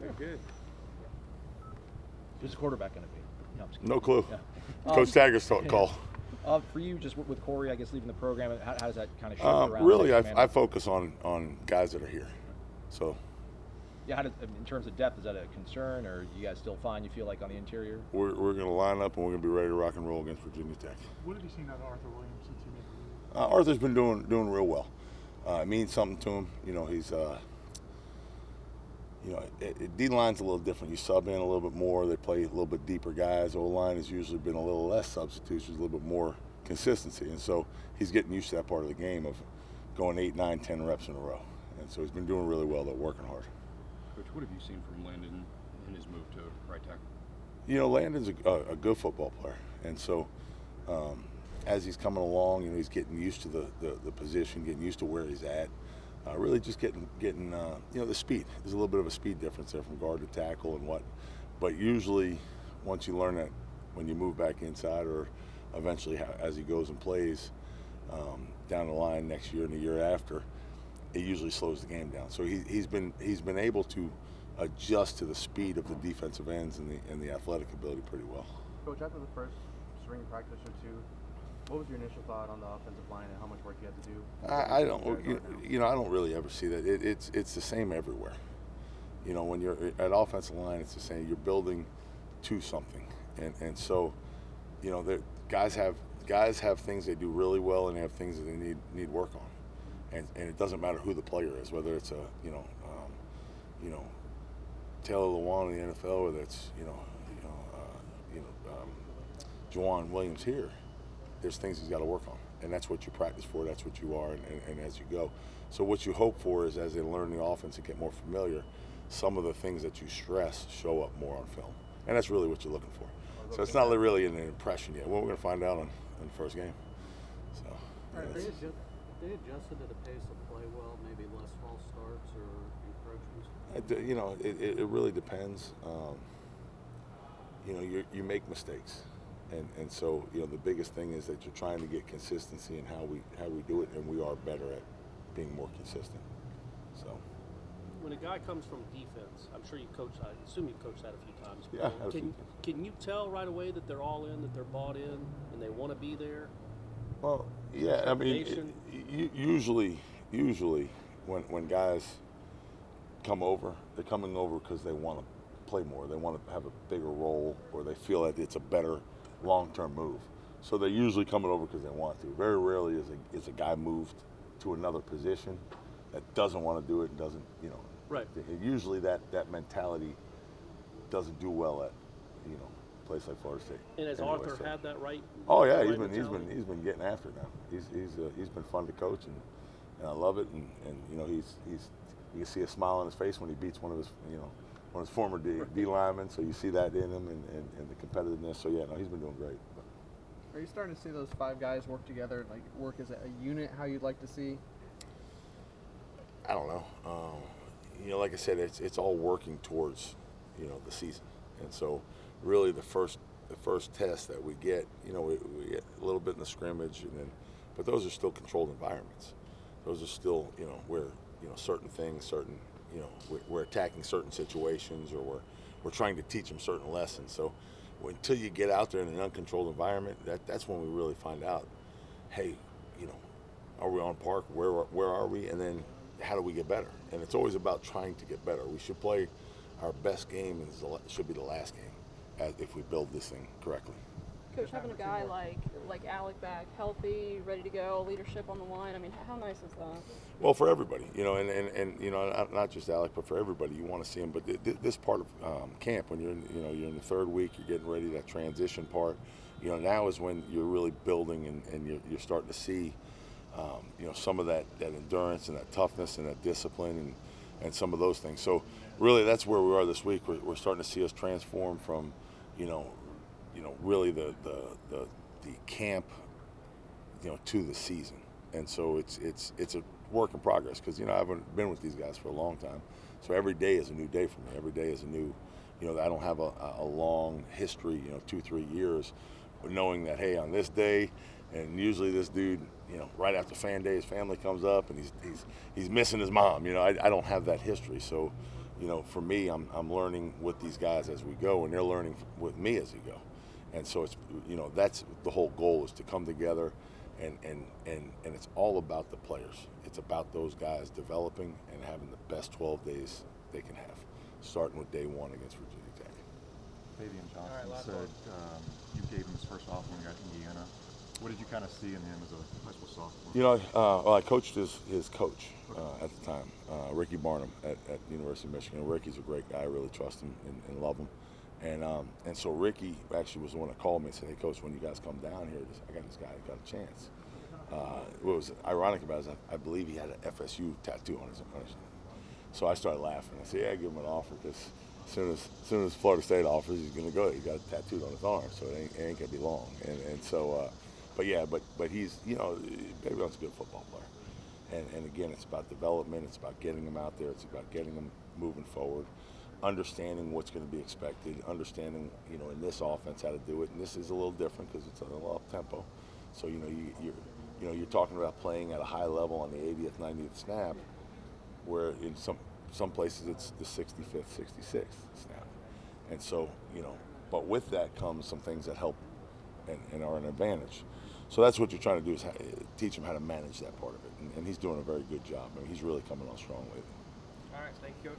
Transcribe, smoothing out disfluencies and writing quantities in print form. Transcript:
Very good. Who's the quarterback going to be? No, I'm just kidding. No clue. Yeah. Coach Taggart's call. For you, just with Corey, I guess, leaving the program, how does that kind of shift around? Really, I focus on guys that are here. So. Yeah, in terms of depth, is that a concern, or you guys still fine, you feel like, on the interior? We're going to line up, and we're going to be ready to rock and roll against Virginia Tech. What have you seen out of Arthur Williams since he made the move? Arthur's been doing real well. It means something to him. He's D-line's a little different. You sub in a little bit more. They play a little bit deeper guys. O-line has usually been a little less substitutions, a little bit more consistency. And so he's getting used to that part of the game of going 8, 9, 10 reps in a row. And so he's been doing really well. They're working hard. Coach, what have you seen from Landon in his move to right tackle? Landon's a good football player. And so as he's coming along, he's getting used to the position, getting used to where he's at. Really just getting the speed. There's a little bit of a speed difference there from guard to tackle and what. But usually once you learn that when you move back inside or eventually as he goes and plays down the line next year and the year after, it usually slows the game down. So he's been able to adjust to the speed of the defensive ends and the athletic ability pretty well. Coach, after the first spring practice or two, what was your initial thought on the offensive line and how much work you had to do? I don't really ever see that. It's the same everywhere. When you're at offensive line, it's the same. You're building to something, and so, guys have things they do really well and they have things that they need work on. And it doesn't matter who the player is, whether it's Taylor Lewan in the NFL, or that's Juwan Williams here. There's things he's got to work on, and that's what you practice for. That's what you are, and as you go. So what you hope for is, as they learn the offense and get more familiar, some of the things that you stress show up more on film, and that's really what you're looking for. So it's not really an impression yet. Well, we're going to find out in the first game. So. All right, they adjusted to the pace of play well, maybe less false starts or encroachments? It really depends. You make mistakes. And so, the biggest thing is that you're trying to get consistency in how we do it, and we are better at being more consistent. So. When a guy comes from defense, I'm sure you coach that. I assume you've coached that a few times. Yeah. Can you tell right away that they're all in, that they're bought in, and they want to be there? Well, yeah. I mean, usually when guys come over, they're coming over because they want to play more. They want to have a bigger role, or they feel that it's a better long-term move. So they're usually coming over because they want to. Very rarely is a guy moved to another position that doesn't want to do it and doesn't, Right. Usually that mentality doesn't do well at, a place like Florida State. And has Arthur had that right? Oh yeah, right he's been getting after it now. He's been fun to coach, and I love it. And you can see a smile on his face when he beats one of his former D linemen. So you see that in him and the competitiveness. So yeah, no, he's been doing great. Are you starting to see those five guys work together, like work as a unit, how you'd like to see? I don't know. Like I said, it's all working towards, the season. And so really the first test that we get, we get a little bit in the scrimmage, but those are still controlled environments. Those are still, where, certain things, we're attacking certain situations, or we're trying to teach them certain lessons. So until you get out there in an uncontrolled environment, that's when we really find out, hey, are we on par? Where are we? And then how do we get better? And it's always about trying to get better. We should play our best game, and it should be the last game if we build this thing correctly. Coach, having a guy like Alec back, healthy, ready to go, leadership on the line, I mean, how nice is that? Well, for everybody, and not just Alec, but for everybody, you want to see him. But this part of camp, when you're in the third week, you're getting ready, that transition part, now is when you're really building and you're starting to see, some of that endurance and that toughness and that discipline and some of those things. So really, that's where we are this week. We're starting to see us transform from, really the camp, to the season. And so it's a work in progress, because, I haven't been with these guys for a long time. So every day is a new day for me. Every day is a new, I don't have a long history, 2-3 years, but knowing that, hey, on this day, and usually this dude, right after fan day, his family comes up and he's missing his mom. I don't have that history. So, you know, for me, I'm learning with these guys as we go, and they're learning with me as we go. And so it's, you know, that's the whole goal, is to come together, and it's all about the players. It's about those guys developing and having the best 12 days they can have, starting with day one against Virginia Tech. Baveon Johnson said you gave him his first offer when you got to Indiana. What did you kind of see in him as a high school sophomore? You know, well, I coached his coach at the time, Ricky Barnum at the University of Michigan. Ricky's a great guy. I really trust him and love him. And so Ricky actually was the one that called me and said, "Hey, Coach, when you guys come down here, I got this guy who got a chance." What was ironic about it is I believe he had an FSU tattoo on his arm. So I started laughing. I said, "Yeah, give him an offer, because as soon as Florida State offers, he's going to go. He got it tattooed on his arm, so it ain't going to be long." And so, but he's, you know, Baveon's a good football player. And again, it's about development. It's about getting him out there. It's about getting him moving forward, understanding what's going to be expected, understanding, you know, in this offense how to do it. And this is a little different because it's a little up tempo. So, you know, you're talking about playing at a high level on the 80th, 90th snap, where in some places it's the 65th, 66th snap. And so, you know, but with that comes some things that help and are an advantage. So that's what you're trying to do, is teach him how to manage that part of it. And he's doing a very good job. I mean, he's really coming on strong with it. All right, thank you, Coach.